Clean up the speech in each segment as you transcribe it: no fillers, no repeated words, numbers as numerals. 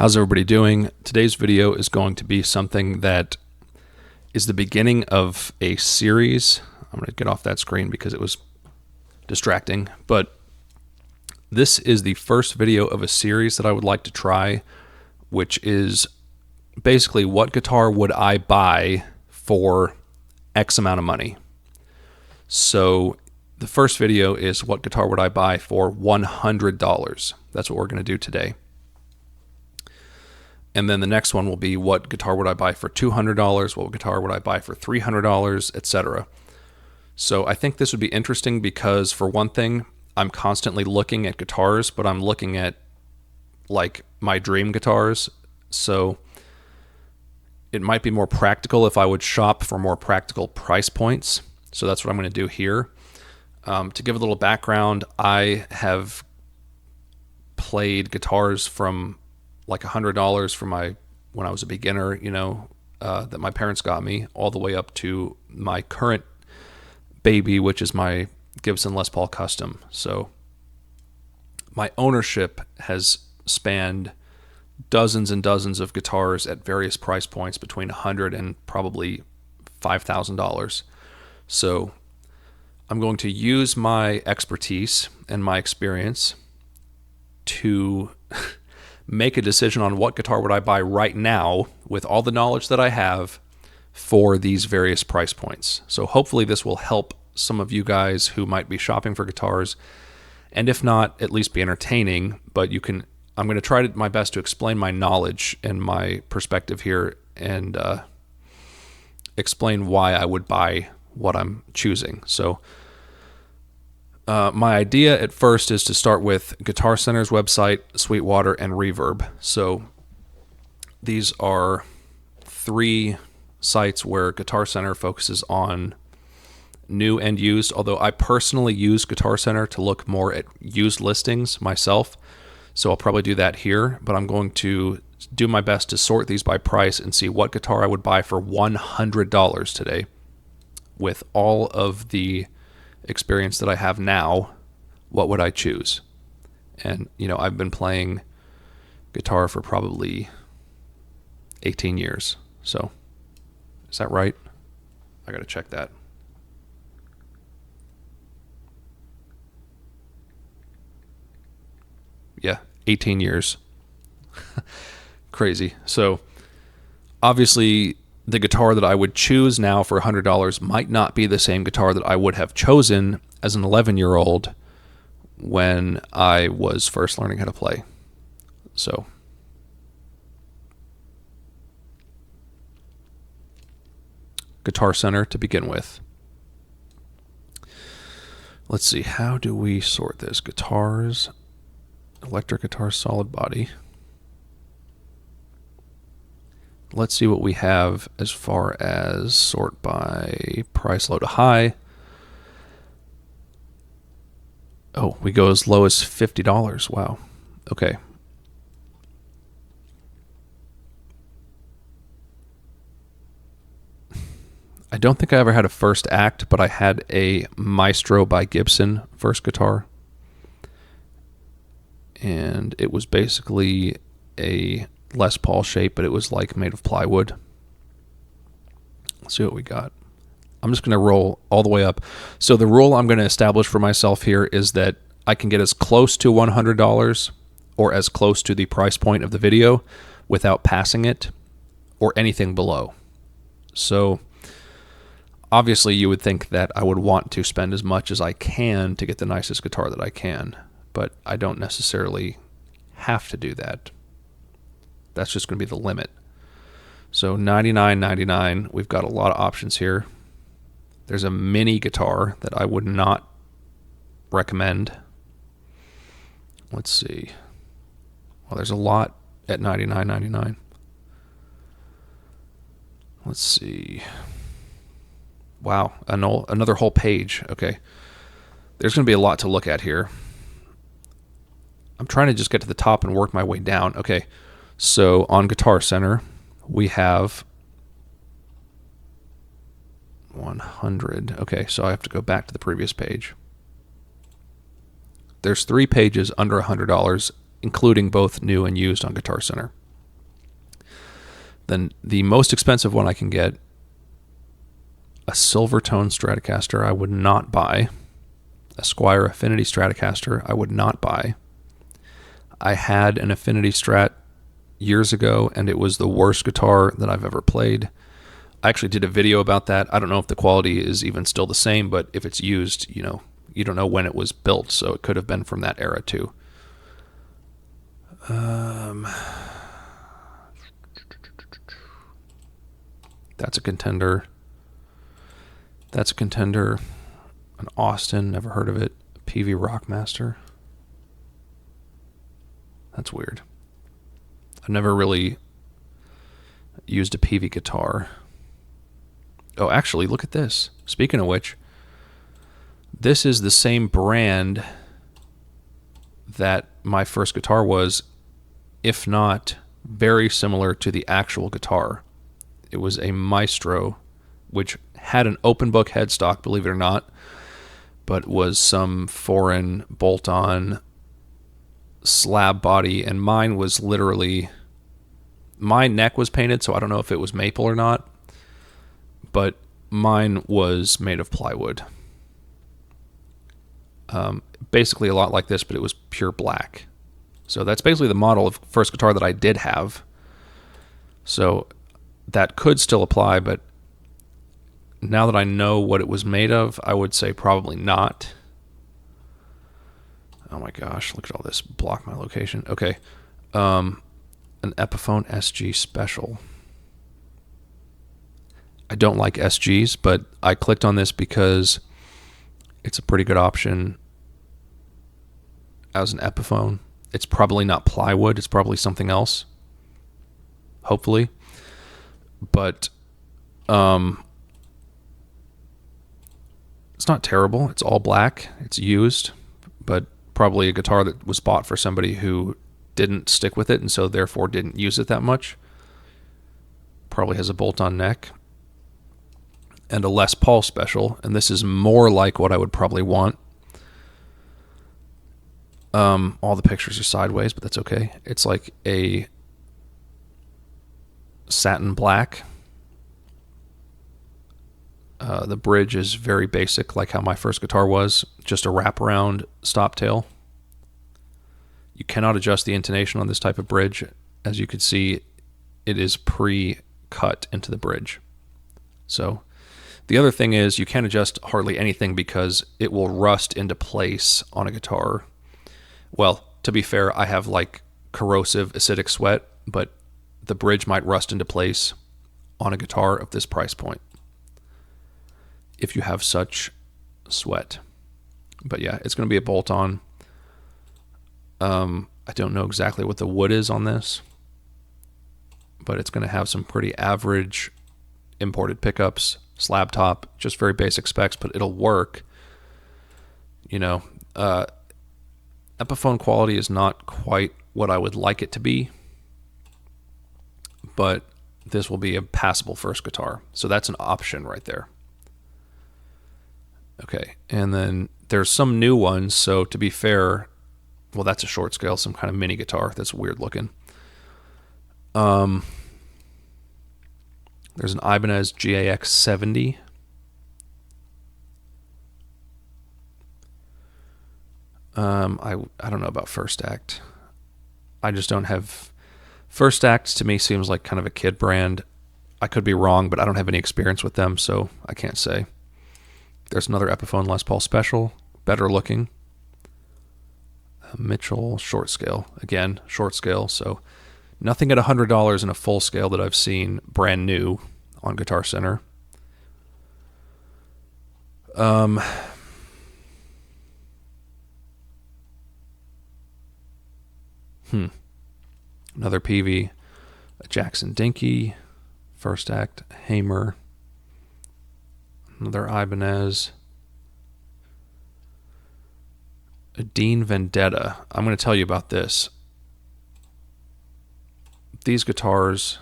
How's everybody doing? Today's video is going to be something that is the beginning of a series. I'm going to get off that screen because it was distracting, but this is the first video of a series that I would like to try, which is basically what guitar would I buy for X amount of money. So the first video is what guitar would I buy for $100. That's what we're going to do today. And then the next one will be what guitar would I buy for $200, what guitar would I buy for $300, etc. So I think this would be interesting because, for one thing, I'm constantly looking at guitars, but I'm looking at like my dream guitars. So it might be more practical if I would shop for more practical price points. So that's what I'm going to do here. To give a little background, I have played guitars from like $100 for when I was a beginner, that my parents got me, all the way up to my current baby, which is my Gibson Les Paul Custom. So my ownership has spanned dozens and dozens of guitars at various price points between $100 and probably $5,000. So I'm going to use my expertise and my experience to make a decision on what guitar would I buy right now with all the knowledge that I have for these various price points. So hopefully this will help some of you guys who might be shopping for guitars, and if not, at least be entertaining. But I'm going to try my best to explain my knowledge and my perspective here, and explain why I would buy what I'm choosing. So my idea at first is to start with Guitar Center's website, Sweetwater, and Reverb. So these are three sites where Guitar Center focuses on new and used, although I personally use Guitar Center to look more at used listings myself. So I'll probably do that here, but I'm going to do my best to sort these by price and see what guitar I would buy for $100 today with all of the experience that I have now. What would I choose? And I've been playing guitar for probably 18 years. So is that right? I got to check that. Yeah, 18 years. Crazy. So obviously the guitar that I would choose now for $100 might not be the same guitar that I would have chosen as an 11-year-old when I was first learning how to play. So Guitar Center to begin with. Let's see, how do we sort this? Guitars, electric guitar, solid body. Let's see what we have as far as sort by price, low to high. Oh, we go as low as $50. Wow. Okay. I don't think I ever had a First Act, but I had a Maestro by Gibson first guitar. And it was basically a Les Paul shape, but it was like made of plywood. Let's see what we got. I'm just going to roll all the way up. So the rule I'm going to establish for myself here is that I can get as close to $100 or as close to the price point of the video without passing it or anything below. So obviously you would think that I would want to spend as much as I can to get the nicest guitar that I can, but I don't necessarily have to do that. That's just going to be the limit. So $99.99, we've got a lot of options here. There's a mini guitar that I would not recommend. Let's see. Well, there's a lot at $99.99. Let's see. Wow, another whole page. Okay. There's going to be a lot to look at here. I'm trying to just get to the top and work my way down. Okay. So on Guitar Center, we have 100. Okay, so I have to go back to the previous page. There's 3 pages under $100, including both new and used on Guitar Center. Then the most expensive one I can get, a Silvertone Stratocaster, I would not buy. A Squier Affinity Stratocaster, I would not buy. I had an Affinity Strat years ago, and it was the worst guitar that I've ever played. I actually did a video about that. I don't know if the quality is even still the same, but if it's used, you don't know when it was built, so it could have been from that era too. That's a contender. An Austin, never heard of it. PV Rockmaster. That's weird. I've never really used a PV guitar. Oh, actually, look at this. Speaking of which, this is the same brand that my first guitar was, if not very similar to the actual guitar. It was a Maestro, which had an open book headstock, believe it or not, but was some foreign bolt-on slab body, and mine was literally, my neck was painted, so I don't know if it was maple or not, but mine was made of plywood. Basically a lot like this, but it was pure black. So that's basically the model of first guitar that I did have. So that could still apply, but now that I know what it was made of, I would say probably not. Oh my gosh, look at all this. Block my location. Okay. An Epiphone SG Special. I don't like SGs, but I clicked on this because it's a pretty good option as an Epiphone. It's probably not plywood. It's probably something else. Hopefully. But it's not terrible. It's all black. It's used, but probably a guitar that was bought for somebody who didn't stick with it and so therefore didn't use it that much. Probably has a bolt-on neck. And a Les Paul Special, and this is more like what I would probably want. All the pictures are sideways, but that's okay. It's like a satin black. The bridge is very basic, like how my first guitar was, just a wraparound stop tail. You cannot adjust the intonation on this type of bridge. As you can see, it is pre-cut into the bridge. So the other thing is you can't adjust hardly anything because it will rust into place on a guitar. Well, to be fair, I have like corrosive acidic sweat, but the bridge might rust into place on a guitar of this price point if you have such sweat. But yeah, it's going to be a bolt-on. I don't know exactly what the wood is on this, but it's going to have some pretty average imported pickups, slab top, just very basic specs, but it'll work. Epiphone quality is not quite what I would like it to be, but this will be a passable first guitar. So that's an option right there. Okay, and then there's some new ones. So to be fair, well, that's a short scale, some kind of mini guitar. That's weird looking. There's an Ibanez GAX 70. I don't know about First Act. I just don't have... First Act to me seems like kind of a kid brand. I could be wrong, but I don't have any experience with them, so I can't say. There's another Epiphone Les Paul Special, better looking. Mitchell short scale, again, short scale, so nothing at $100 in a full scale that I've seen brand new on Guitar Center. Another PV, a Jackson Dinky, First Act, Hamer, another Ibanez, a Dean Vendetta. I'm going to tell you about this. These guitars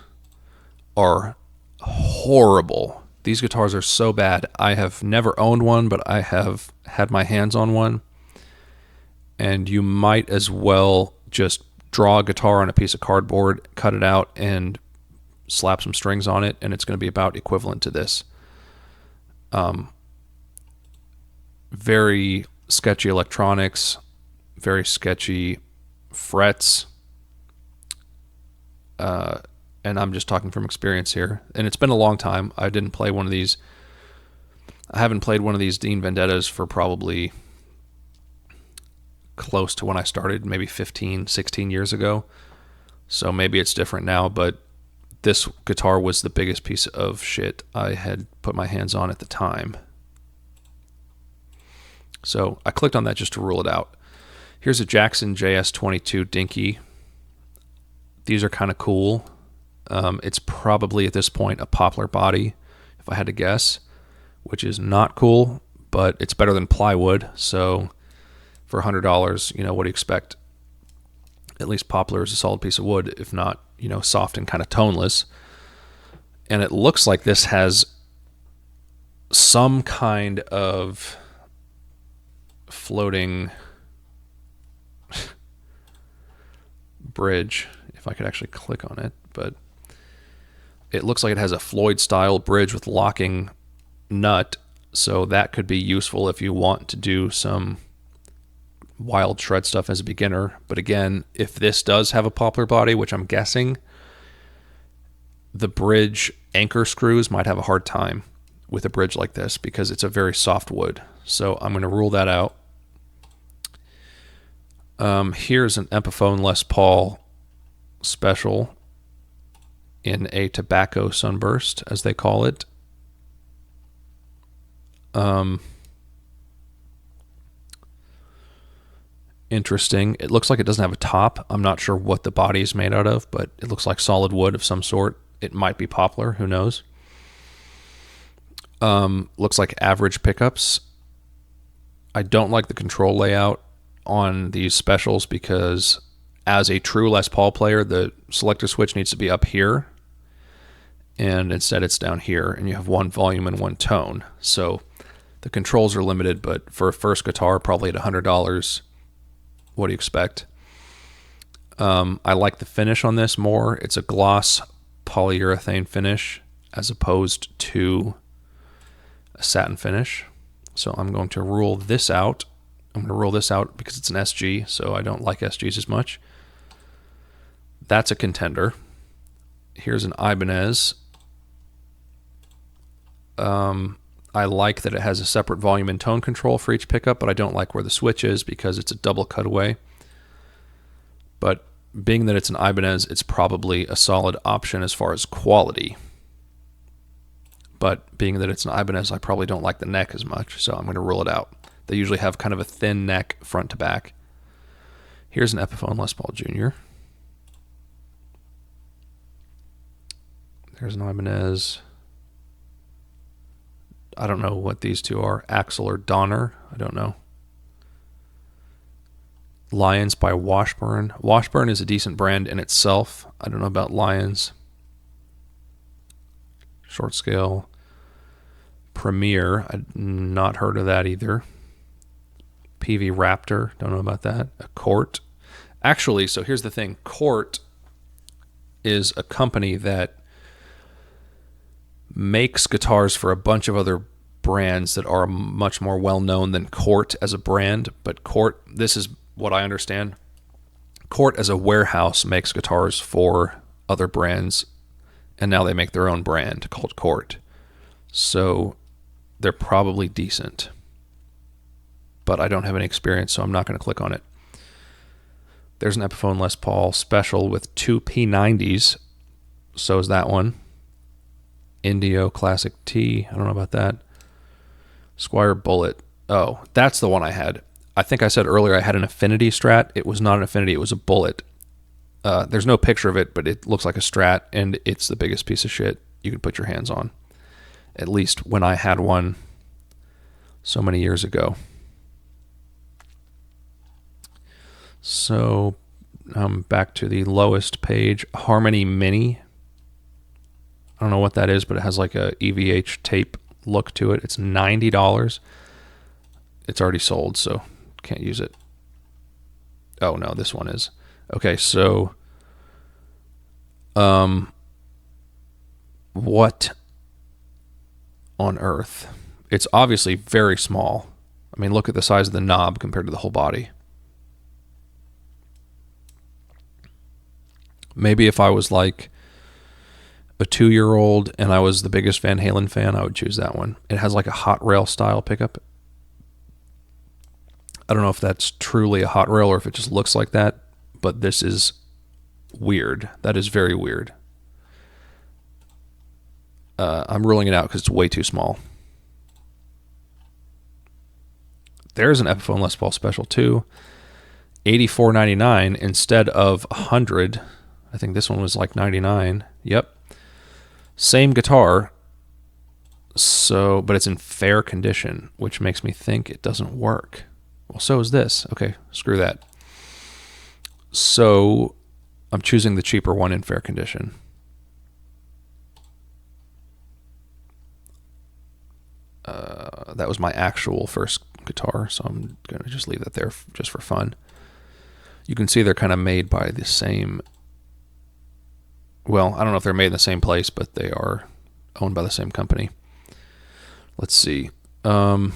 are horrible. These guitars are so bad. I have never owned one, but I have had my hands on one. And you might as well just draw a guitar on a piece of cardboard, cut it out, and slap some strings on it, and it's going to be about equivalent to this. Very sketchy electronics, very sketchy frets, and I'm just talking from experience here. And it's been a long time. I haven't played one of these Dean Vendettas for probably close to when I started, maybe 15, 16 years ago. So maybe it's different now, but this guitar was the biggest piece of shit I had put my hands on at the time. So I clicked on that just to rule it out. Here's a Jackson JS22 Dinky. These are kind of cool. It's probably at this point a poplar body, if I had to guess, which is not cool, but it's better than plywood. So for $100, what do you expect? At least poplar is a solid piece of wood, if not, soft and kind of toneless. And it looks like this has some kind of floating bridge, if I could actually click on it, but it looks like it has a Floyd style bridge with locking nut, so that could be useful if you want to do some wild shred stuff as a beginner. But again, if this does have a poplar body, which I'm guessing, the bridge anchor screws might have a hard time with a bridge like this because it's a very soft wood. So I'm going to rule that out. Here's an Epiphone Les Paul special in a tobacco sunburst, as they call it. Interesting. It looks like it doesn't have a top. I'm not sure what the body is made out of, but it looks like solid wood of some sort. It might be poplar. Who knows? Looks like average pickups. I don't like the control layout on these specials because as a true Les Paul player, the selector switch needs to be up here, and instead it's down here, and you have one volume and one tone. So the controls are limited, but for a first guitar, probably at $100, what do you expect? I like the finish on this more. It's a gloss polyurethane finish as opposed to a satin finish. So I'm going to rule this out. I'm going to rule this out because it's an SG, so I don't like SGs as much. That's a contender. Here's an Ibanez. I like that it has a separate volume and tone control for each pickup, but I don't like where the switch is because it's a double cutaway. But being that it's an Ibanez, it's probably a solid option as far as quality. But being that it's an Ibanez, I probably don't like the neck as much, so I'm going to rule it out. They usually have kind of a thin neck front to back. Here's an Epiphone Les Paul Jr. There's an Ibanez. I don't know what these two are. Axel or Donner. I don't know. Lions by Washburn. Washburn is a decent brand in itself. I don't know about Lions. Short scale. Premier. I've not heard of that either. PV Raptor. Don't know about that. A Cort. Actually, so here's the thing. Cort is a company that makes guitars for a bunch of other brands that are much more well known than Cort as a brand. But Cort, this is what I understand. Cort as a warehouse makes guitars for other brands, and now they make their own brand called Cort. So they're probably decent. But I don't have any experience, so I'm not going to click on it. There's an Epiphone Les Paul special with two P90s. So is that one. Indio Classic T. I don't know about that. Squire Bullet. Oh, that's the one I had. I think I said earlier I had an Affinity Strat. It was not an Affinity. It was a Bullet. There's no picture of it, but it looks like a Strat, and it's the biggest piece of shit you could put your hands on. At least when I had one so many years ago. So back to the lowest page. Harmony Mini. I don't know what that is, but it has like a EVH tape look to it. It's $90. It's already sold, so can't use it. Oh no, this one is. Okay, so What on earth? It's obviously very small. I mean, look at the size of the knob compared to the whole body. Maybe if I was like a 2-year-old and I was the biggest Van Halen fan, I would choose that one. It has like a hot rail style pickup. I don't know if that's truly a hot rail or if it just looks like that, but this is weird. That is very weird. I'm ruling it out because it's way too small. There's an Epiphone Les Paul Special too. $84.99 instead of $100. I think this one was like $99. Yep. Same guitar. So, but it's in fair condition, which makes me think it doesn't work. Well, so is this. Okay, screw that. So, I'm choosing the cheaper one in fair condition. That was my actual first guitar, so I'm going to just leave that there just for fun. You can see they're kind of made by the same... Well, I don't know if they're made in the same place, but they are owned by the same company. Let's see. J.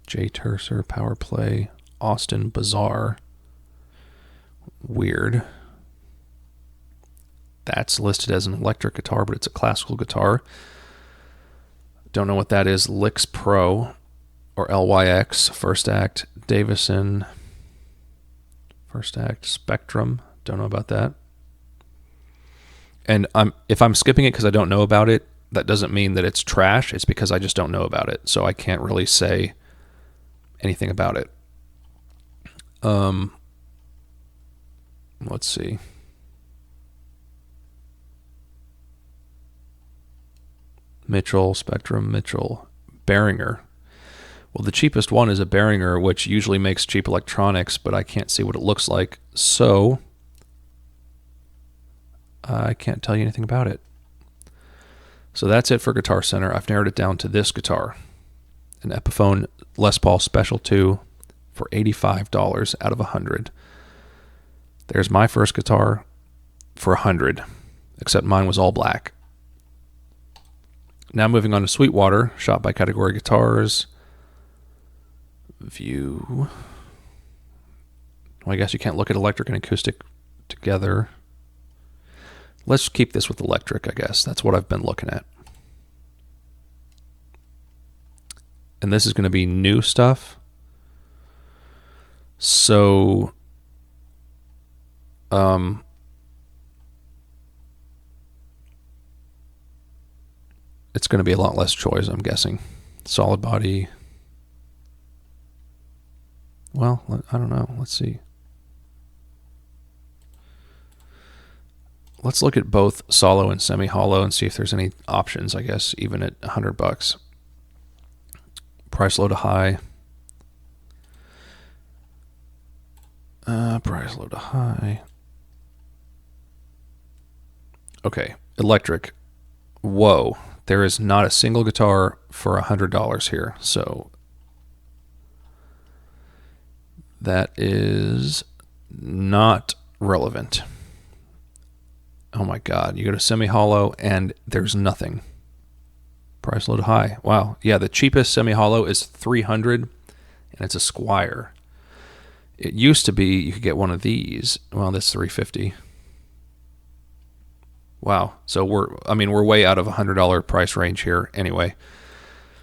Tercer, Power Play, Austin Bazaar. Weird. That's listed as an electric guitar, but it's a classical guitar. Don't know what that is. Licks Pro or LYX, First Act, Davison, First Act, Spectrum. Don't know about that. And if I'm skipping it because I don't know about it, that doesn't mean that it's trash. It's because I just don't know about it. So I can't really say anything about it. Let's see. Mitchell, Spectrum, Mitchell, Behringer. Well, the cheapest one is a Behringer, which usually makes cheap electronics, but I can't see what it looks like. So I can't tell you anything about it. So that's it for Guitar Center. I've narrowed it down to this guitar, an Epiphone Les Paul Special 2 for $85 out of $100. There's my first guitar for $100, except mine was all black. Now moving on to Sweetwater, shot by Category Guitars. View. Well, I guess you can't look at electric and acoustic together. Let's keep this with electric, I guess. That's what I've been looking at. And this is going to be new stuff. So, it's going to be a lot less choice, I'm guessing. Solid body. Well, I don't know. Let's see. Let's look at both solo and semi-hollow and see if there's any options, I guess, even at $100. Price low to high. Price low to high. Okay, electric. Whoa. There is not a single guitar for $100 here, so that is not relevant. Oh my God, you go to semi-hollow and there's nothing. Price low to high. Wow, yeah, the cheapest semi-hollow is $300 and it's a Squier. It used to be you could get one of these. Well, that's $350. Wow. So we're way out of $100 price range here anyway.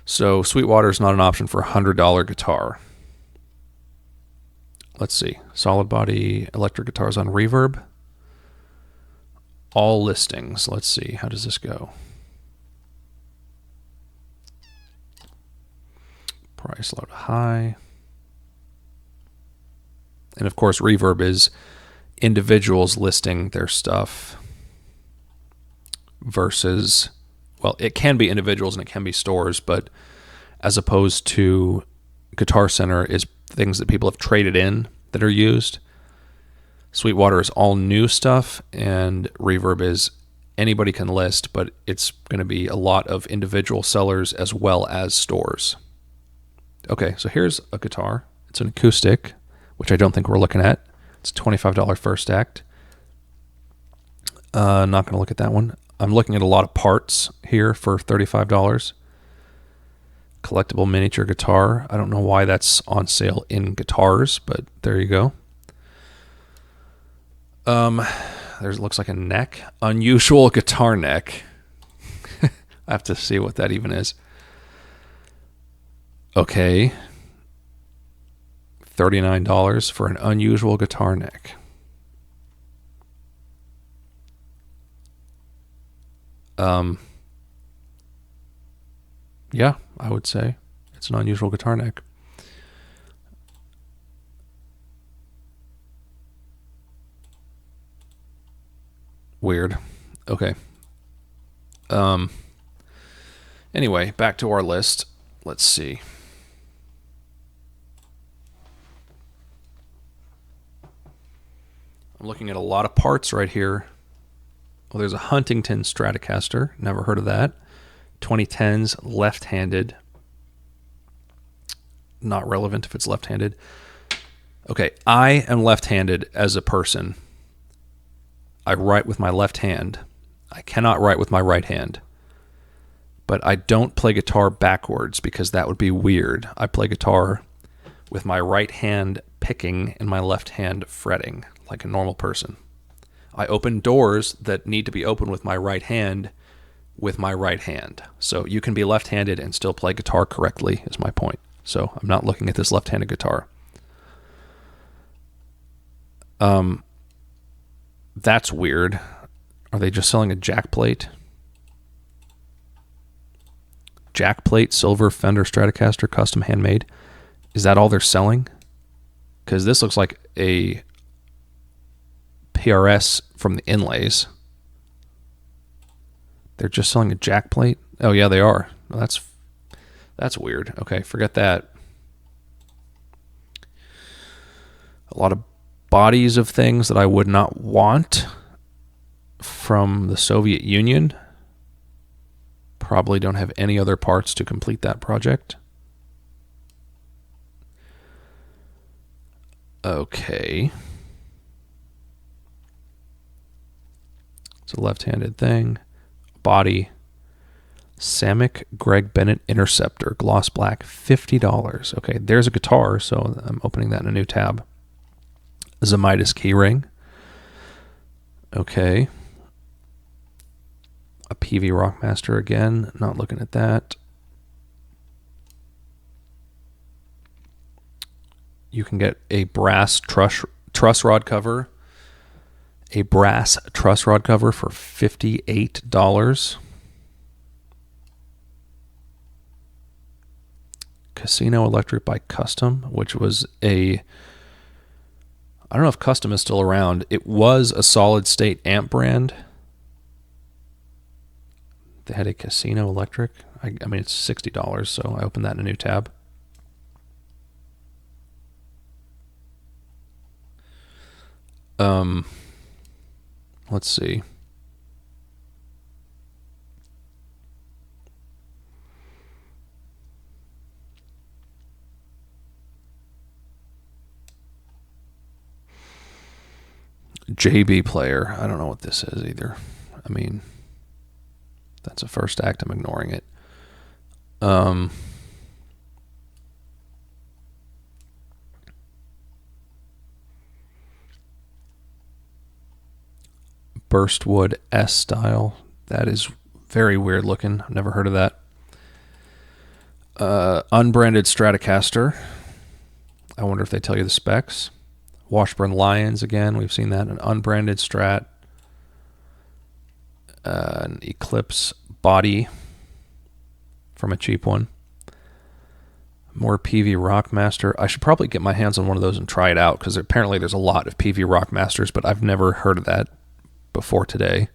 So Sweetwater is not an option for a $100 guitar. Let's see. Solid body electric guitars on Reverb. All listings. Let's see. How does this go? Price low to high. And of course, Reverb is individuals listing their stuff versus, well, it can be individuals and it can be stores, but as opposed to Guitar Center is things that people have traded in that are used. Sweetwater is all new stuff, and Reverb is anybody can list, but it's going to be a lot of individual sellers as well as stores. Okay, so here's a guitar. It's an acoustic, which I don't think we're looking at. It's a $25 First Act. Not going to look at that one. I'm looking at a lot of parts here for $35. Collectible miniature guitar. I don't know why that's on sale in guitars, but there you go. There's looks like a neck. Unusual guitar neck. I have to see what that even is. Okay. $39 for an unusual guitar neck. Yeah, I would say it's an unusual guitar neck. Weird. Okay. Anyway, back to our list. Let's see. I'm looking at a lot of parts right here. Well, there's a Huntington Stratocaster. Never heard of that. 2010s left-handed. Not relevant if it's left-handed. Okay, I am left-handed as a person. I write with my left hand. I cannot write with my right hand. But I don't play guitar backwards because that would be weird. I play guitar with my right hand picking and my left hand fretting like a normal person. I open doors that need to be opened with my right hand. So you can be left-handed and still play guitar correctly, is my point. So I'm not looking at this left-handed guitar. That's weird. Are they just selling a jack plate? Jack plate, silver Fender Stratocaster, custom handmade. Is that all they're selling? Because this looks like a PRS from the inlays. They're just selling a jack plate? Oh, yeah, they are. Well, that's weird. Okay, forget that. A lot of bodies of things that I would not want from the Soviet Union. Probably don't have any other parts to complete that project. Okay. It's a left-handed thing. Body. Samick Greg Bennett Interceptor, gloss black, $50. Okay, there's a guitar, so I'm opening that in a new tab. Zamitis keyring. Okay. A PV Rockmaster again, not looking at that. You can get a brass truss rod cover. A brass truss rod cover for $58. Casino Electric by Custom, which was I don't know if Custom is still around. It was a solid state amp brand. They had a Casino Electric. I mean, it's $60, so I opened that in a new tab. Let's see. JB player. I don't know what this is either. I mean, that's a first act. I'm ignoring it. Burstwood S style. That is very weird looking. I've never heard of that. Unbranded Stratocaster. I wonder if they tell you the specs. Washburn Lions again. We've seen that. An unbranded Strat. An Eclipse body from a cheap one. More PV Rockmaster. I should probably get my hands on one of those and try it out because apparently there's a lot of PV Rockmasters, but I've never heard of that before today.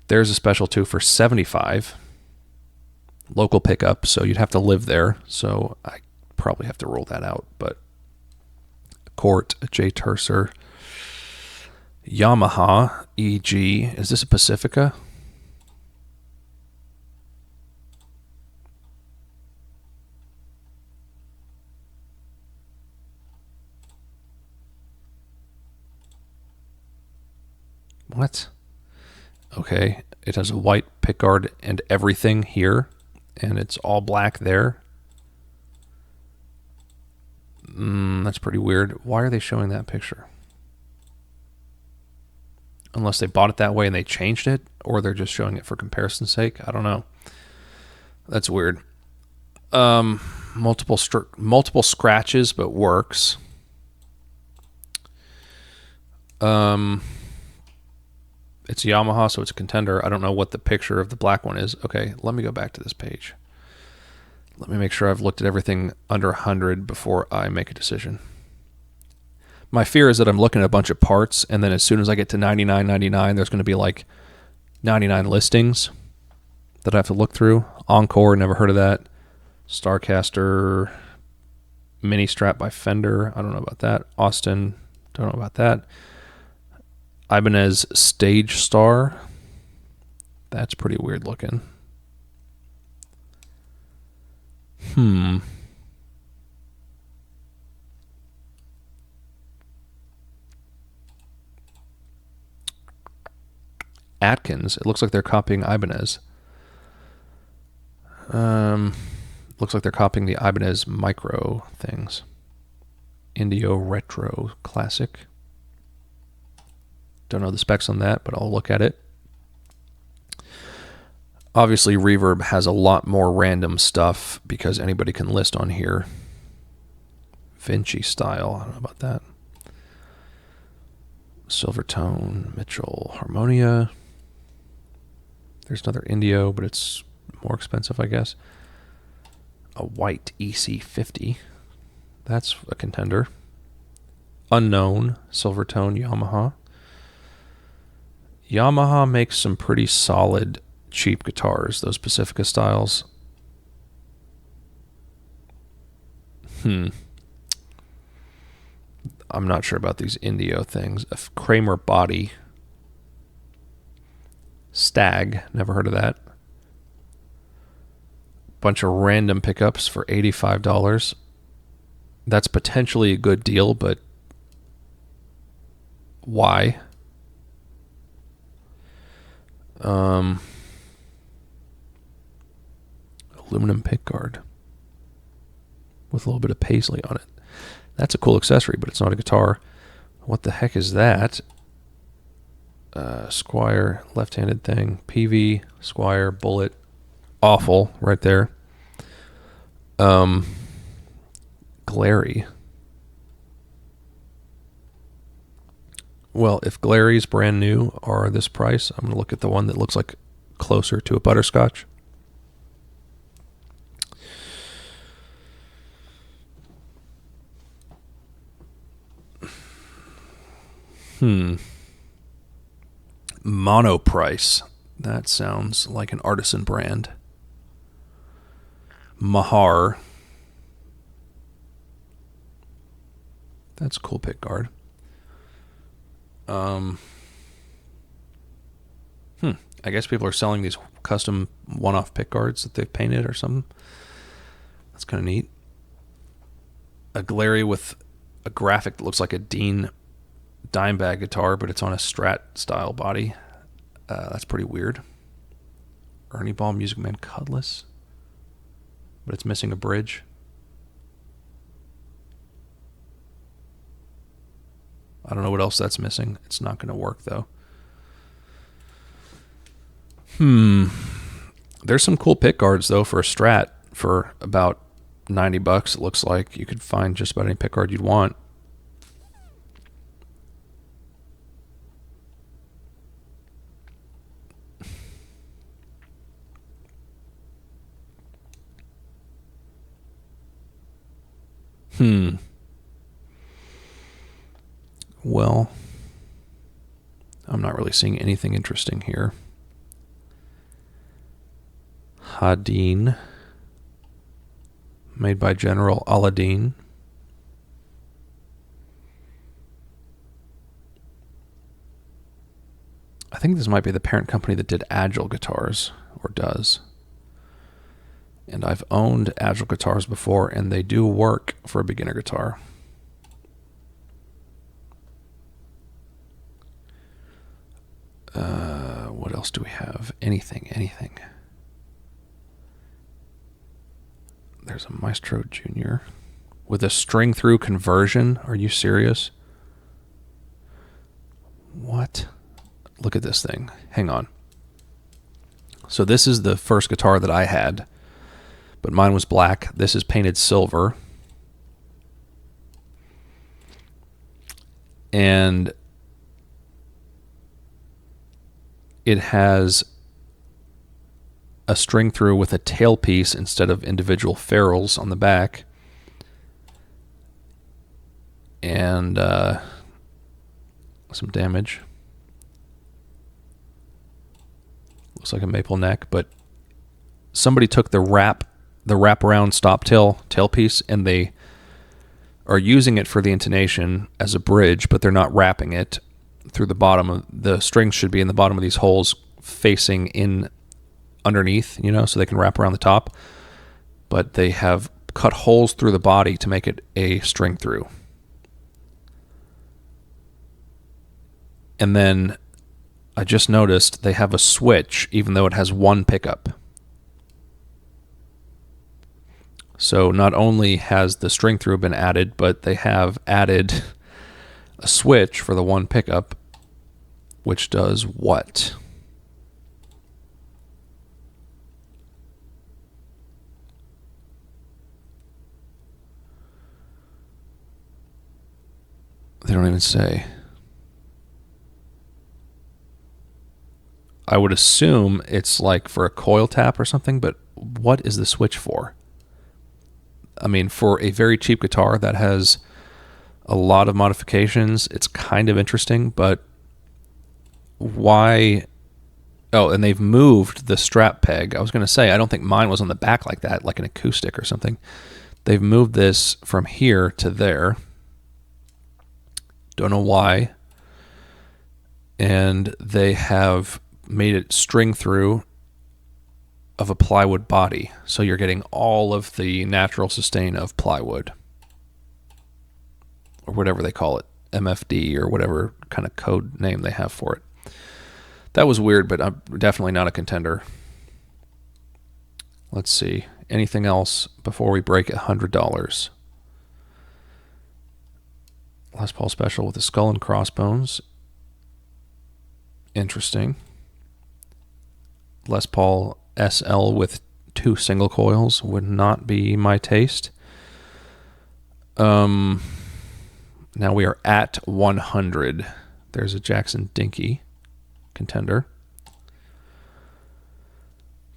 There's a special too for $75. Local pickup, so you'd have to live there. So I probably have to roll that out. But Court, J. Tercer, Yamaha EG. Is this a Pacifica? What? Okay, it has a white pickguard and everything here, and it's all black there. That's pretty weird. Why are they showing that picture? Unless they bought it that way and they changed it, or they're just showing it for comparison's sake. I don't know. That's weird. Multiple scratches, but works. It's Yamaha, so it's a Contender. I don't know what the picture of the black one is. Okay, let me go back to this page. Let me make sure I've looked at everything under 100 before I make a decision. My fear is that I'm looking at a bunch of parts, and then as soon as I get to $99.99, there's going to be like 99 listings that I have to look through. Encore, never heard of that. Starcaster mini strap by Fender. I don't know about that. Austin, don't know about that. Ibanez Stage Star. That's pretty weird looking. Atkins. It looks like they're copying Ibanez. Looks like they're copying the Ibanez Micro things. Indio Retro Classic. Don't know the specs on that, but I'll look at it. Obviously, Reverb has a lot more random stuff because anybody can list on here. Vinci style. I don't know about that. Silvertone, Mitchell, Harmonia. There's another Indio, but it's more expensive, I guess. A white EC50. That's a Contender. Unknown, Silvertone, Yamaha. Yamaha makes some pretty solid cheap guitars, those Pacifica styles. I'm not sure about these Indio things. A Kramer body. Stag, never heard of that. Bunch of random pickups for $85. That's potentially a good deal, but why? Aluminum pickguard with a little bit of paisley on it. That's a cool accessory, but it's not a guitar. What the heck is that? Squire, left-handed thing. PV, Squire, Bullet. Awful, right there. Glary. Well, if Glary's brand new or this price, I'm going to look at the one that looks like closer to a butterscotch. Monoprice. That sounds like an artisan brand. Mahar. That's a cool pickguard. I guess people are selling these custom one-off pickguards that they've painted or something. That's kind of neat. A Glary with a graphic that looks like a Dean Dimebag guitar, but it's on a Strat style body. That's pretty weird. Ernie Ball Music Man Cutlass, but it's missing a bridge. I don't know what else that's missing. It's not going to work though. There's some cool pickguards though for a Strat for about $90. It looks like you could find just about any pickguard you'd want. Well, I'm not really seeing anything interesting here. Hadin, made by General Aladdin. I think this might be the parent company that did Agile guitars, or does. And I've owned Agile guitars before, and they do work for a beginner guitar. What else do we have? Anything. There's a Maestro Junior with a string through conversion. Are you serious? What? Look at this thing. Hang on. So this is the first guitar that I had, but mine was black. This is painted silver. And it has a string through with a tailpiece instead of individual ferrules on the back. And some damage. Looks like a maple neck, but somebody took the wraparound stop tailpiece, and they are using it for the intonation as a bridge, but they're not wrapping it through the bottom of the strings. Should be in the bottom of these holes facing in underneath, so they can wrap around the top, but they have cut holes through the body to make it a string through. And then I just noticed they have a switch, even though it has one pickup. So not only has the string through been added, but they have added a switch for the one pickup, which does what? They don't even say. I would assume it's like for a coil tap or something, but what is the switch for? I mean, for a very cheap guitar that has a lot of modifications, it's kind of interesting, but why? Oh, and they've moved the strap peg. I was going to say, I don't think mine was on the back like that, like an acoustic or something. They've moved this from here to there. Don't know why. And they have made it string through of a plywood body. So you're getting all of the natural sustain of plywood, or whatever they call it, MFD or whatever kind of code name they have for it. That was weird, but I'm definitely not a contender. Let's see. Anything else before we break $100? Les Paul Special with a skull and crossbones. Interesting. Les Paul SL with 2 single coils would not be my taste. Now we are at 100. There's a Jackson Dinky contender.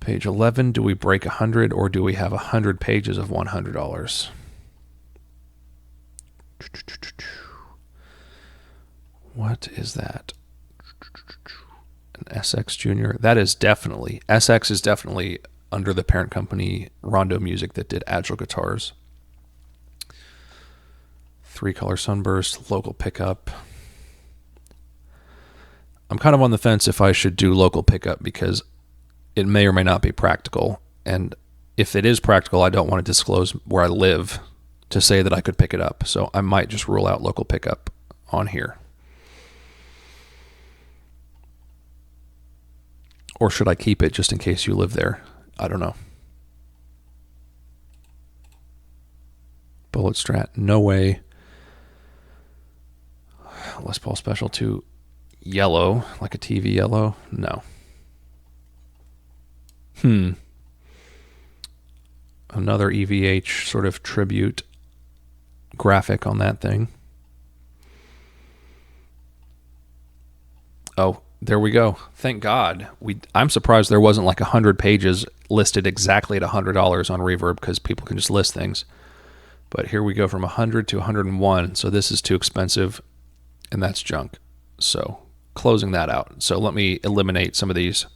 Page 11. Do we break 100, or do we have 100 pages of $100? What is that? An SX Junior. That is definitely, SX is definitely under the parent company Rondo Music that did Agile guitars. 3-color sunburst, local pickup. I'm kind of on the fence if I should do local pickup, because it may or may not be practical. And if it is practical, I don't want to disclose where I live to say that I could pick it up. So I might just rule out local pickup on here. Or should I keep it just in case you live there? I don't know. Bullet Strat, no way. Les Paul Special 2 yellow, like a TV yellow? No. Another EVH sort of tribute graphic on that thing. Oh, there we go. Thank God. I'm surprised there wasn't like 100 pages listed exactly at $100 on Reverb, because people can just list things. But here we go from 100 to 101. So this is too expensive, and that's junk. So closing that out. So let me eliminate some of these.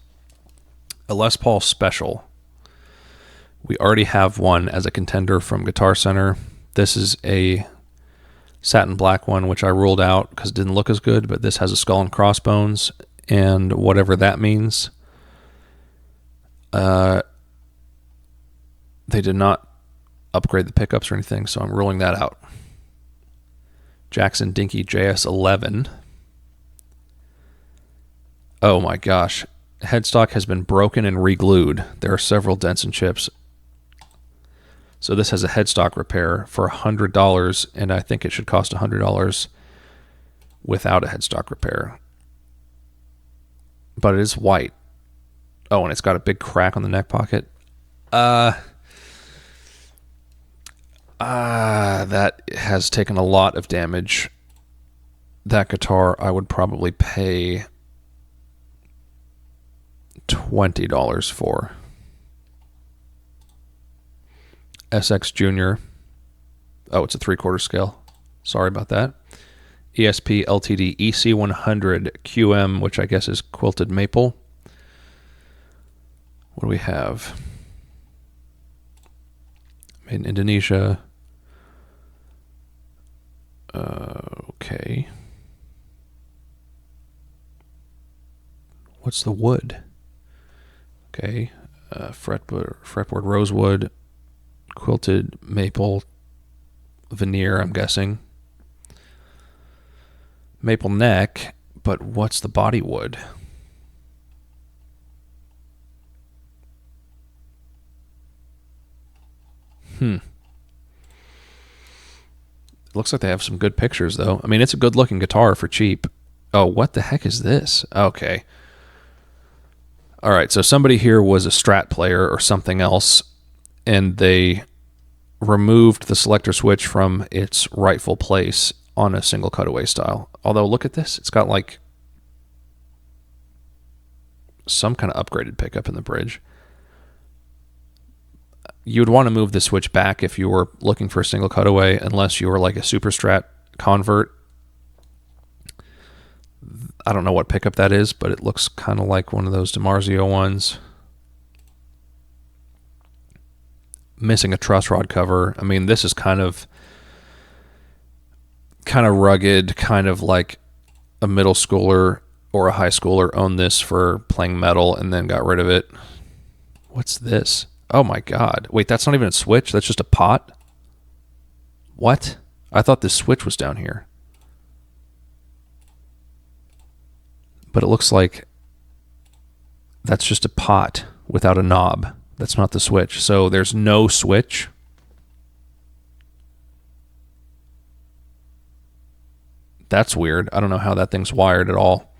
A Les Paul Special. We already have one as a contender from Guitar Center. This is a satin black one, which I ruled out because it didn't look as good, but this has a skull and crossbones, and whatever that means. They did not upgrade the pickups or anything, so I'm ruling that out. Jackson Dinky JS11. Oh my gosh. Headstock has been broken and re-glued. There are several dents and chips. So this has a headstock repair for $100, and I think it should cost $100 without a headstock repair. But it is white. Oh, and it's got a big crack on the neck pocket. That has taken a lot of damage. That guitar I would probably pay $20 for. SX Junior. Oh, it's a 3/4 scale. Sorry about that. ESP LTD EC100 QM, which I guess is quilted maple. What do we have? Made in Indonesia. Okay. What's the wood? Okay. Fretboard rosewood. Quilted maple veneer, I'm guessing. Maple neck, but what's the body wood? It looks like they have some good pictures, though. I mean, it's a good-looking guitar for cheap. Oh, what the heck is this? Okay. All right, so somebody here was a Strat player or something else, and they removed the selector switch from its rightful place on a single cutaway style. Although, look at this. It's got like some kind of upgraded pickup in the bridge. You would want to move the switch back if you were looking for a single cutaway, unless you were like a Super Strat convert. I don't know what pickup that is, but it looks kind of like one of those DiMarzio ones. Missing a truss rod cover. I mean, this is kind of rugged, kind of like a middle schooler or a high schooler owned this for playing metal and then got rid of it. What's this? Oh my God. Wait, that's not even a switch. That's just a pot. What? I thought this switch was down here. But it looks like that's just a pot without a knob. That's not the switch. So there's no switch. That's weird. I don't know how that thing's wired at all.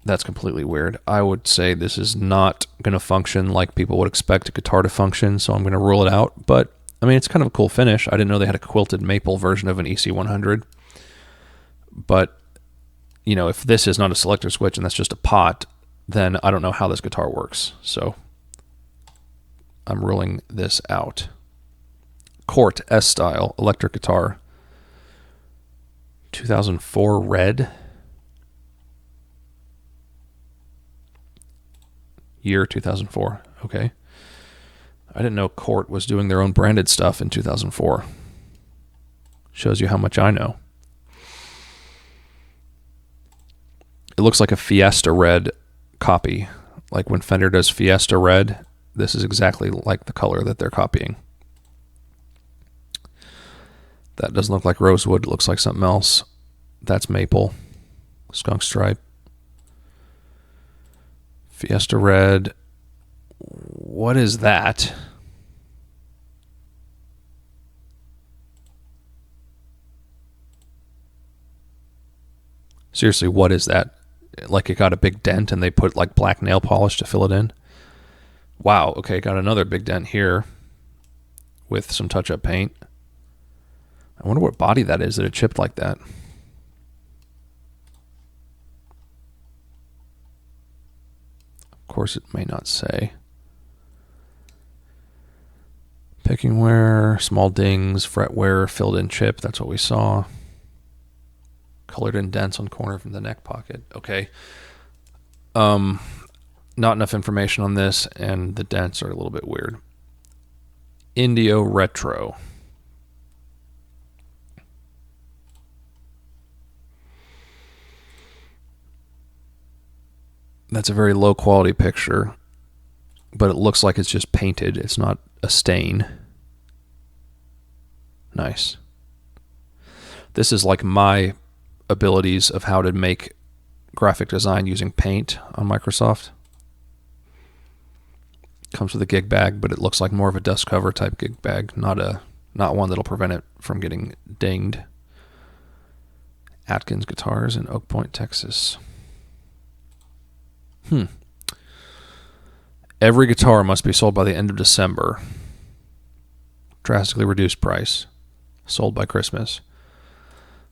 That's completely weird. I would say this is not going to function like people would expect a guitar to function, so I'm going to rule it out. But, I mean, it's kind of a cool finish. I didn't know they had a quilted maple version of an EC100. But, you know, if this is not a selector switch and that's just a pot, then I don't know how this guitar works. So I'm ruling this out. Cort S-Style electric guitar. 2004 red. Year 2004. Okay. I didn't know Cort was doing their own branded stuff in 2004. Shows you how much I know. It looks like a Fiesta red copy. Like when Fender does Fiesta red, this is exactly like the color that they're copying. That doesn't look like rosewood. It looks like something else. That's maple. Skunk stripe. Fiesta red. What is that? Seriously, what is that? Like it got a big dent and they put like black nail polish to fill it in? Wow, okay, got another big dent here with some touch-up paint. I wonder what body that is that it chipped like that. Of course, it may not say. Picking wear, small dings, fret wear, filled in chip. That's what we saw. Colored indents on corner from the neck pocket. Okay. Not enough information on this, and the dents are a little bit weird. Indio Retro. That's a very low quality picture, but it looks like it's just painted. It's not a stain. Nice. This is like my abilities of how to make graphic design using Paint on Microsoft. Comes with a gig bag, but it looks like more of a dust cover type gig bag, not one that'll prevent it from getting dinged. Atkins Guitars in Oak Point, Texas. Every guitar must be sold by the end of December. Drastically reduced price. Sold by Christmas.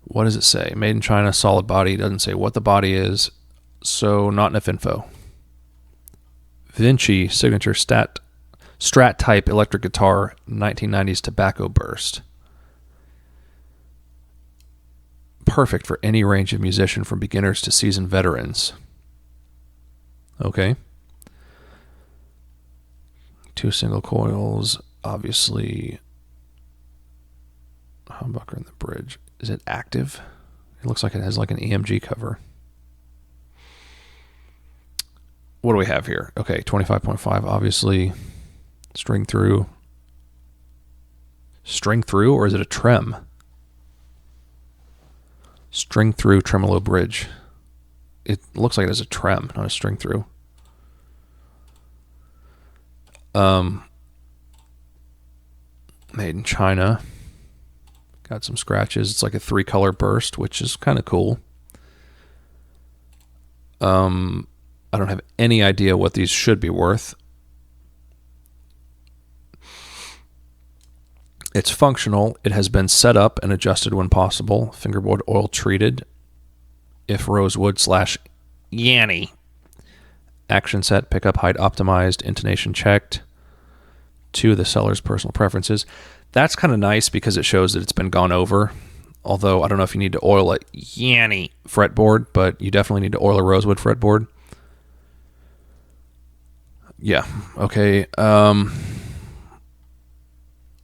What does it say? Made in China, solid body. Doesn't say what the body is, so not enough info. Vinci signature Strat type electric guitar, 1990s tobacco burst. Perfect for any range of musician from beginners to seasoned veterans. Okay. 2 single coils, obviously. Humbucker in the bridge. Is it active? It looks like it has like an EMG cover. What do we have here? Okay, 25.5, obviously. String through. String through, or is it a trem? String through tremolo bridge. It looks like it has a trem, not a string through. Made in China. Got some scratches. It's like a 3-color burst, which is kind of cool. I don't have any idea what these should be worth. It's functional. It has been set up and adjusted when possible. Fingerboard oil treated. If rosewood / Yanny. Action set, pickup height optimized, intonation checked. 2 of the seller's personal preferences. That's kind of nice because it shows that it's been gone over. Although I don't know if you need to oil a Yanny fretboard, but you definitely need to oil a rosewood fretboard. Yeah, okay.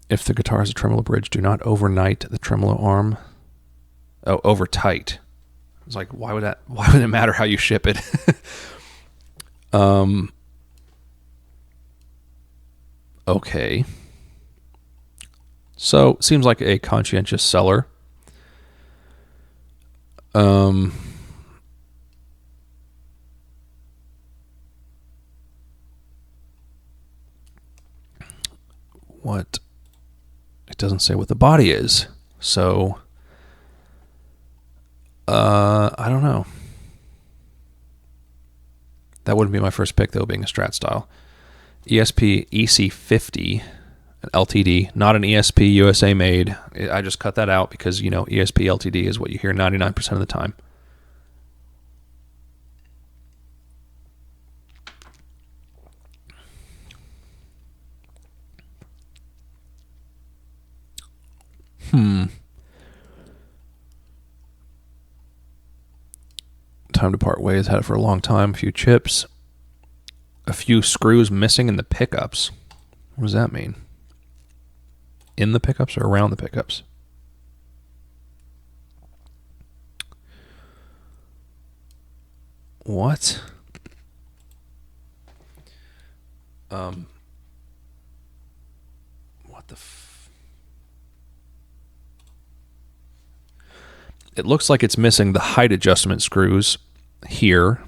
If the guitar has a tremolo bridge, do not overnight the tremolo arm. Oh, over tight. It's like, why would it matter how you ship it? Okay. So, seems like a conscientious seller. What? It doesn't say what the body is. So, I don't know. That wouldn't be my first pick, though, being a Strat style. ESP EC50, an LTD, not an ESP USA made. I just cut that out because, you know, ESP LTD is what you hear 99% of the time. Time to part ways. Had it for a long time. A few chips. A few screws missing in the pickups. What does that mean? In the pickups or around the pickups? What? What the It looks like it's missing the height adjustment screws here,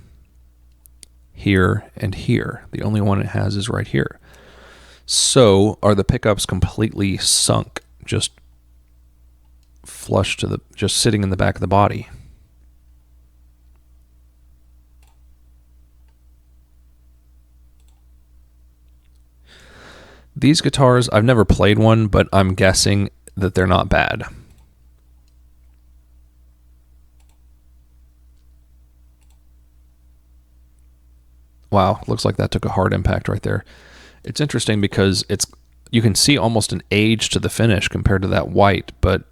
here, and here. The only one it has is right here. So are the pickups completely sunk, just flush to just sitting in the back of the body? These guitars, I've never played one, but I'm guessing that they're not bad. Wow, looks like that took a hard impact right there. It's interesting because you can see almost an age to the finish compared to that white, but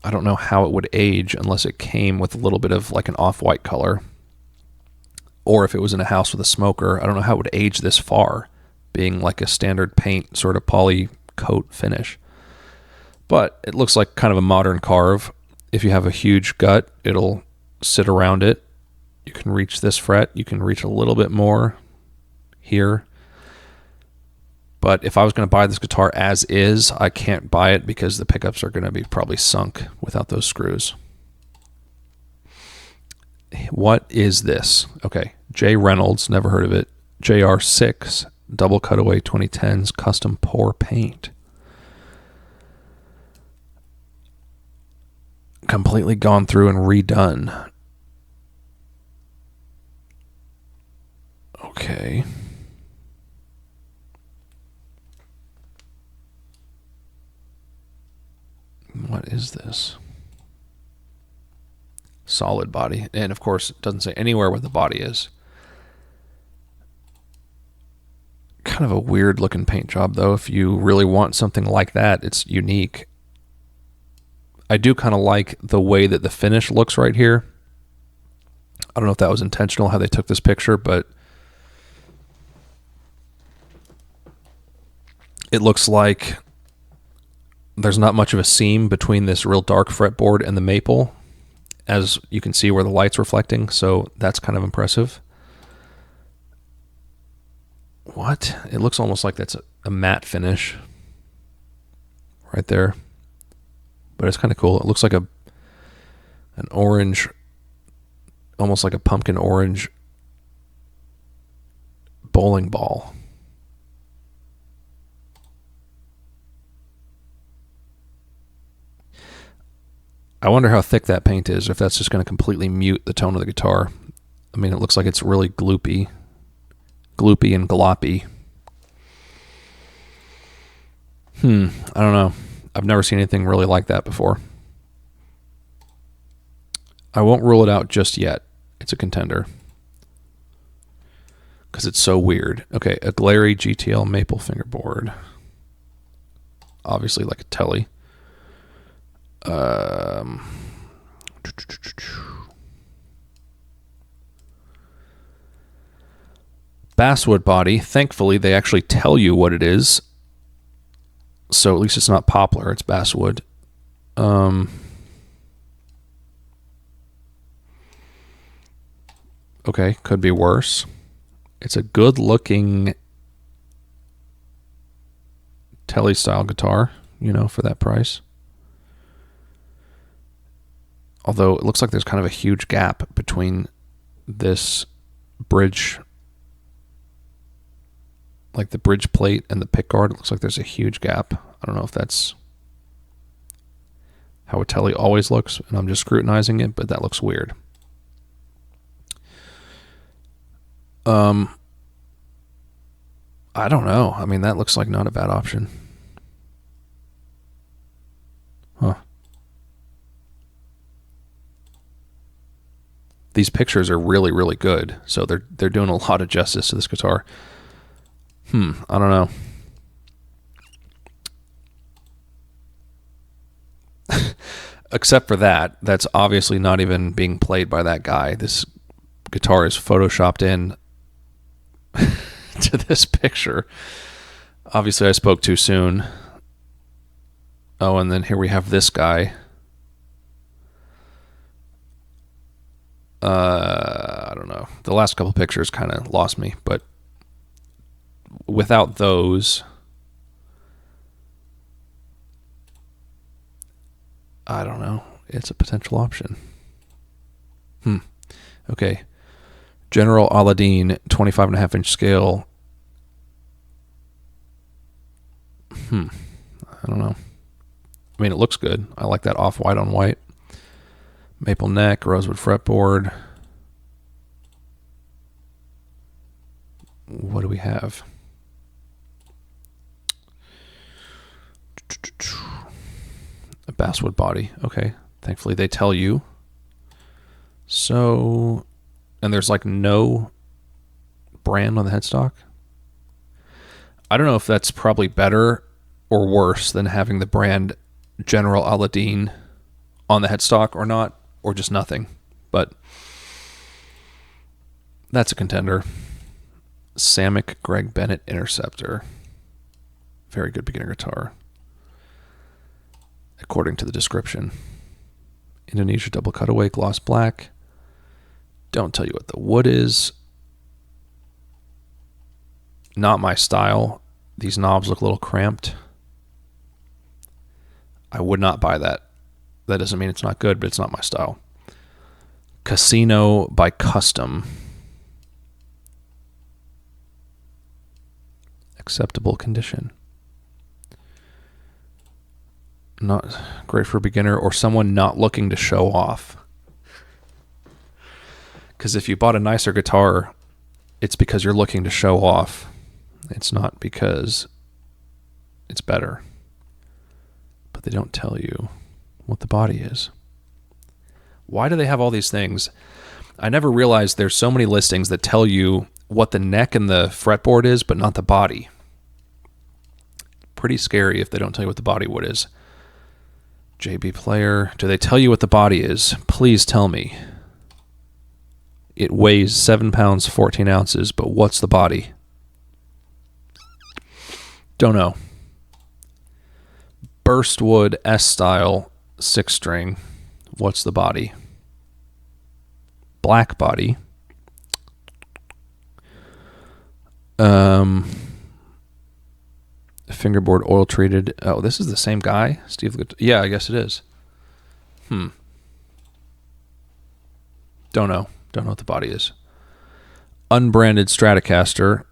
I don't know how it would age unless it came with a little bit of like an off-white color. Or if it was in a house with a smoker, I don't know how it would age this far, being like a standard paint sort of poly coat finish. But it looks like kind of a modern carve. If you have a huge gut, it'll sit around it. You can reach this fret. You can reach a little bit more here. But if I was going to buy this guitar as is, I can't buy it because the pickups are going to be probably sunk without those screws. What is this? Okay, J Reynolds, never heard of it. JR6 double cutaway 2010s custom pour paint. Completely gone through and redone. Okay. What is this? Solid body. And of course, it doesn't say anywhere where the body is. Kind of a weird looking paint job, though. If you really want something like that, it's unique. I do kind of like the way that the finish looks right here. I don't know if that was intentional how they took this picture, but it looks like there's not much of a seam between this real dark fretboard and the maple, as you can see where the light's reflecting, so that's kind of impressive. What? It looks almost like that's a matte finish right there, but it's kind of cool. It looks like an orange, almost like a pumpkin orange bowling ball. I wonder how thick that paint is, if that's just going to completely mute the tone of the guitar. I mean, it looks like it's really gloopy and gloppy. I don't know. I've never seen anything really like that before. I won't rule it out just yet. It's a contender. Because it's so weird. Okay, a Glary GTL maple fingerboard. Obviously like a Tele. Basswood body. Thankfully, they actually tell you what it is. So at least it's not poplar, it's basswood. Okay, could be worse. It's a good looking Tele style guitar, you know, for that price. Although it looks like there's kind of a huge gap between this bridge, like the bridge plate and the pickguard. It looks like there's a huge gap. I don't know if that's how a Tele always looks, and I'm just scrutinizing it, but that looks weird. I don't know. I mean, that looks like not a bad option. Huh. These pictures are really, really good. So they're doing a lot of justice to this guitar. I don't know. Except for that, that's obviously not even being played by that guy. This guitar is photoshopped in to this picture. Obviously, I spoke too soon. Oh, and then here we have this guy. I don't know. The last couple pictures kind of lost me, but without those, I don't know. It's a potential option. Okay. General Aladdin, 25.5-inch scale. I don't know. I mean, it looks good. I like that off-white on white. Maple neck, rosewood fretboard. What do we have? A basswood body. Okay. Thankfully, they tell you. So, and there's like no brand on the headstock. I don't know if that's probably better or worse than having the brand General Aladdin on the headstock or not, or just nothing. But that's a contender. Samick Greg Bennett Interceptor. Very good beginner guitar, according to the description. Indonesia double cutaway, gloss black. Don't tell you what the wood is. Not my style. These knobs look a little cramped. I would not buy that. That doesn't mean it's not good, but it's not my style. Casino by Custom. Acceptable condition. Not great for a beginner or someone not looking to show off. Because if you bought a nicer guitar, it's because you're looking to show off. It's not because it's better. But they don't tell you what the body is. Why do they have all these things? I never realized there's so many listings that tell you what the neck and the fretboard is, but not the body. Pretty scary if they don't tell you what the body wood is. JB Player, do they tell you what the body is? Please tell me. It weighs 7 pounds, 14 ounces, but what's the body? Don't know. Burstwood S-Style 6-string. What's the body? Black body. Fingerboard oil treated. Oh, this is the same guy? Steve? Yeah, I guess it is. Don't know. Don't know what the body is. Unbranded Stratocaster.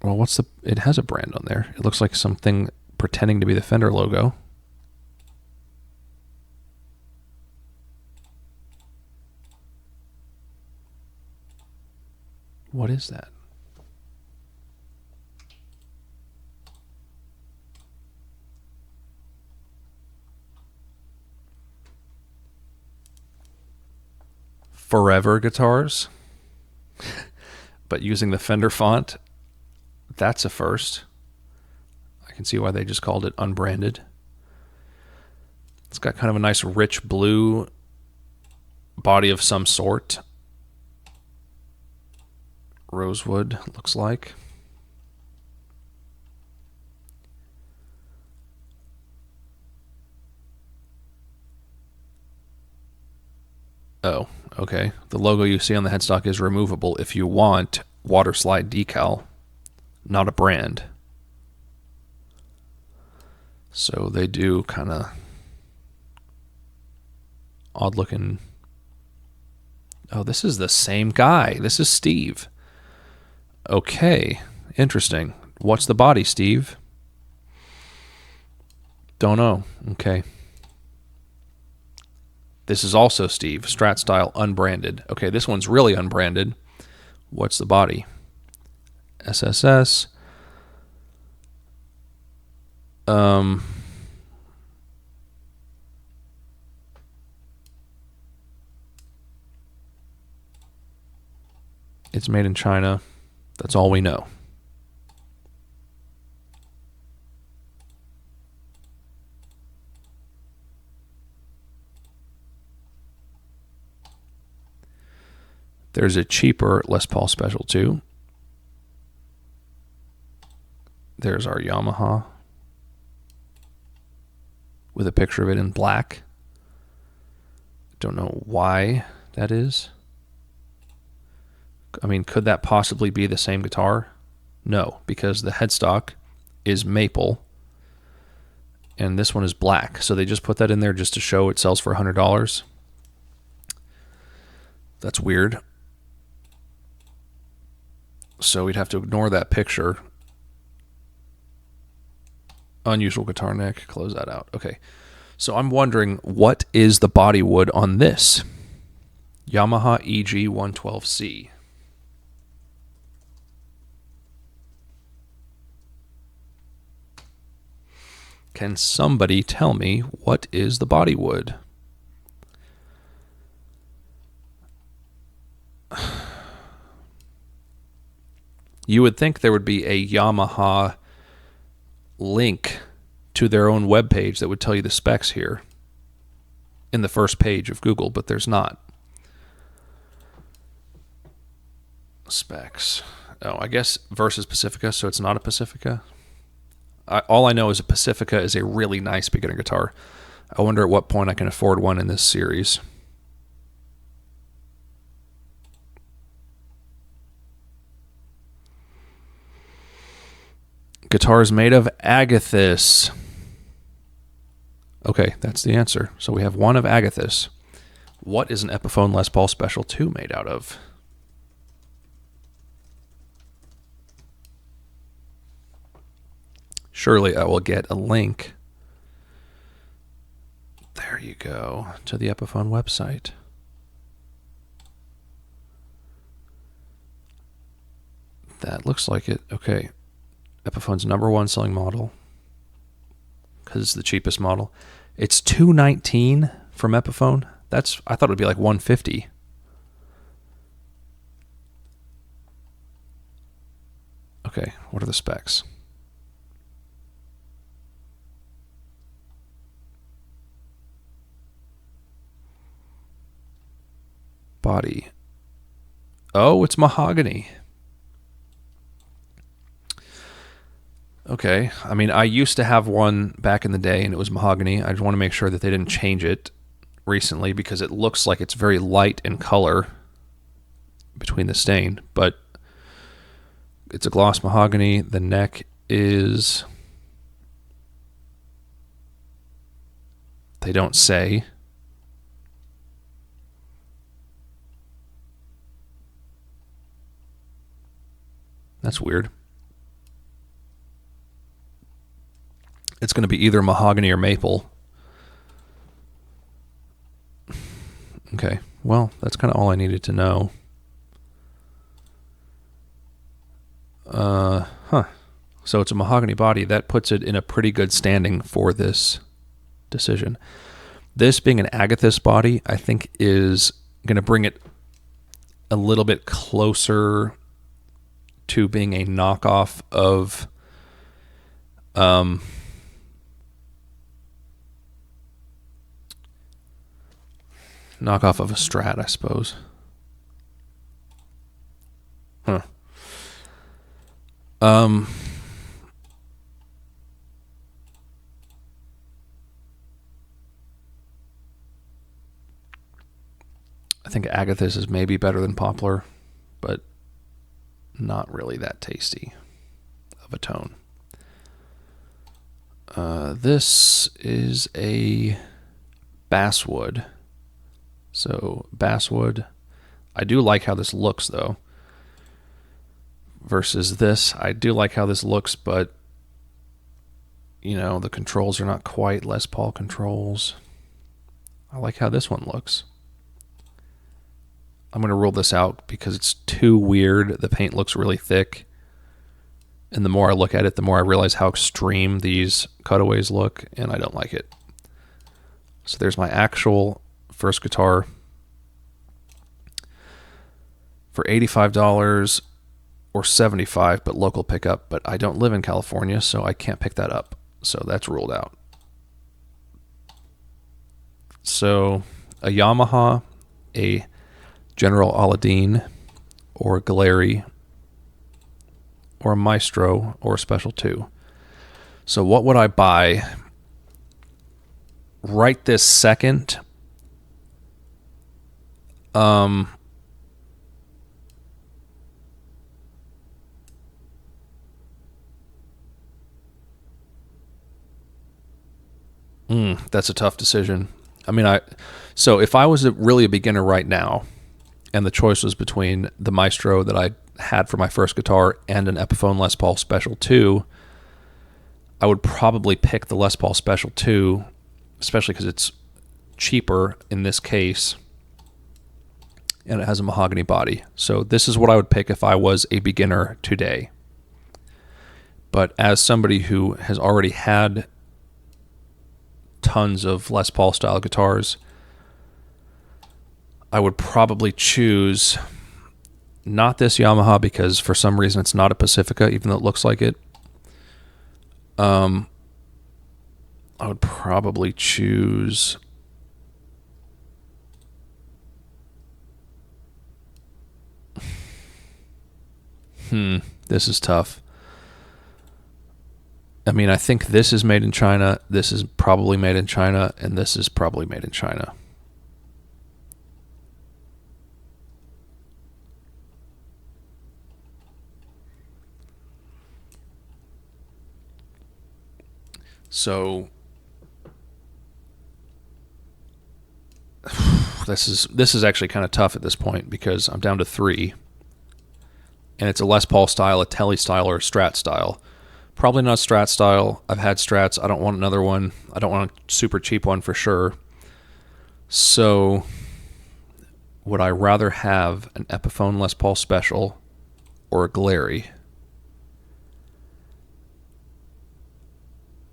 Well, what's the... It has a brand on there. It looks like something pretending to be the Fender logo. What is that? Forever Guitars, but using the Fender font. That's a first. I can see why they just called it unbranded. It's got kind of a nice rich blue body of some sort. Rosewood, looks like. Oh, okay. The logo you see on the headstock is removable if you want water slide decal, not a brand. So they do kind of odd looking. Oh, this is the same guy. This is Steve. Okay, interesting. What's the body, Steve? Don't know. Okay. This is also Steve, Strat Style unbranded. Okay, this one's really unbranded. What's the body? SSS. It's made in China. That's all we know. There's a cheaper Les Paul Special too. There's our Yamaha with a picture of it in black. Don't know why that is. I mean, could that possibly be the same guitar? No, because the headstock is maple and this one is black. So they just put that in there just to show it sells for $100. That's weird. So we'd have to ignore that picture. Unusual guitar neck. Close that out. Okay. So I'm wondering, what is the body wood on this? Yamaha EG112C. Can somebody tell me what is the body wood? You would think there would be a Yamaha link to their own webpage that would tell you the specs here in the first page of Google, but there's not. Specs. Oh, I guess versus Pacifica, so it's not a Pacifica. All I know is a Pacifica is a really nice beginner guitar. I wonder at what point I can afford one in this series. Guitar is made of agathis. Okay, that's the answer. So we have one of agathis. What is an Epiphone Les Paul Special 2 made out of? Surely I will get a link. There you go, to the Epiphone website. That looks like it. Okay. Epiphone's #1 selling model, because it's the cheapest model. It's $219 from Epiphone. I thought it would be like $150. Okay, what are the specs? Body. Oh, it's mahogany. Okay. I mean, I used to have one back in the day, and it was mahogany. I just want to make sure that they didn't change it recently, because it looks like it's very light in color between the stain. But it's a gloss mahogany. The neck is... They don't say. That's weird. It's going to be either mahogany or maple. Okay, well, that's kind of all I needed to know. So it's a mahogany body. That puts it in a pretty good standing for this decision. This being an Agathis body, I think is going to bring it a little bit closer to being a knockoff of a Strat, I suppose. Huh. I think Agathis is maybe better than Poplar, but not really that tasty of a tone. This is a basswood. So basswood. I do like how this looks, though. Versus this, I do like how this looks, but you know, the controls are not quite Les Paul controls. I like how this one looks. I'm going to rule this out because it's too weird. The paint looks really thick. And the more I look at it, the more I realize how extreme these cutaways look, and I don't like it. So there's my actual first guitar for $85 or $75, but local pickup. But I don't live in California, so I can't pick that up. So that's ruled out. So a Yamaha, a General Aladdin, or a Galeri, or a Maestro, or a Special 2. So what would I buy right this second? That's a tough decision. I mean, so if I was really a beginner right now, and the choice was between the Maestro that I had for my first guitar and an Epiphone Les Paul Special 2, I would probably pick the Les Paul Special 2, especially because it's cheaper in this case, and it has a mahogany body. So this is what I would pick if I was a beginner today. But as somebody who has already had tons of Les Paul style guitars, I would probably choose not this Yamaha, because for some reason it's not a Pacifica, even though it looks like it. I would probably choose this is tough. I mean, I think this is made in China, this is probably made in China, and this is probably made in China. So this is actually kind of tough at this point because I'm down to 3. And it's a Les Paul style, a Tele style, or a Strat style. Probably not Strat style. I've had Strats. I don't want another one. I don't want a super cheap one for sure. So would I rather have an Epiphone Les Paul Special or a Glary?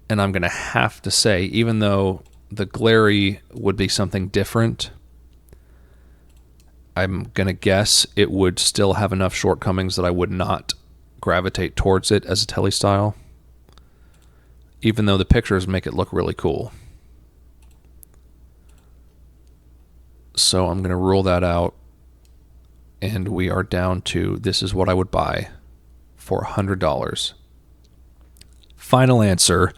And I'm going to have to say, even though the Glary would be something different, I'm going to guess it would still have enough shortcomings that I would not gravitate towards it as a Tele style, even though the pictures make it look really cool. So I'm going to rule that out, and we are down to this is what I would buy for $100. Final answer.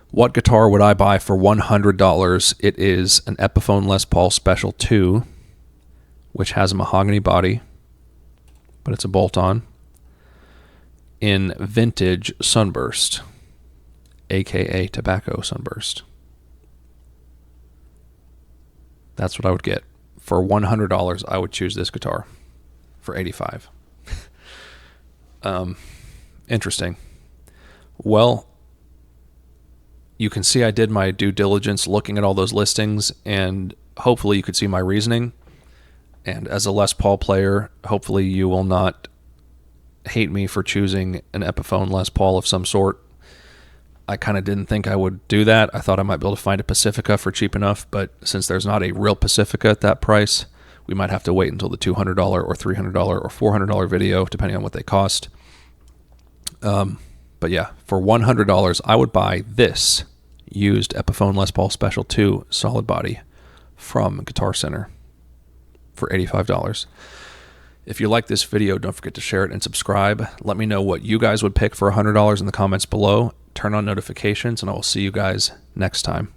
What guitar would I buy for $100? It is an Epiphone Les Paul Special 2, which has a mahogany body, but it's a bolt-on, in vintage Sunburst, aka Tobacco Sunburst. That's what I would get. For $100, I would choose this guitar. For $85. Interesting. Well, you can see I did my due diligence looking at all those listings, and hopefully you could see my reasoning. And as a Les Paul player, hopefully you will not hate me for choosing an Epiphone Les Paul of some sort. I kind of didn't think I would do that. I thought I might be able to find a Pacifica for cheap enough, but since there's not a real Pacifica at that price, we might have to wait until the $200 or $300 or $400 video, depending on what they cost. But yeah, for $100, I would buy this used Epiphone Les Paul Special 2 solid body from Guitar Center for $85. If you like this video, don't forget to share it and subscribe. Let me know what you guys would pick for $100 in the comments below. Turn on notifications, and I will see you guys next time.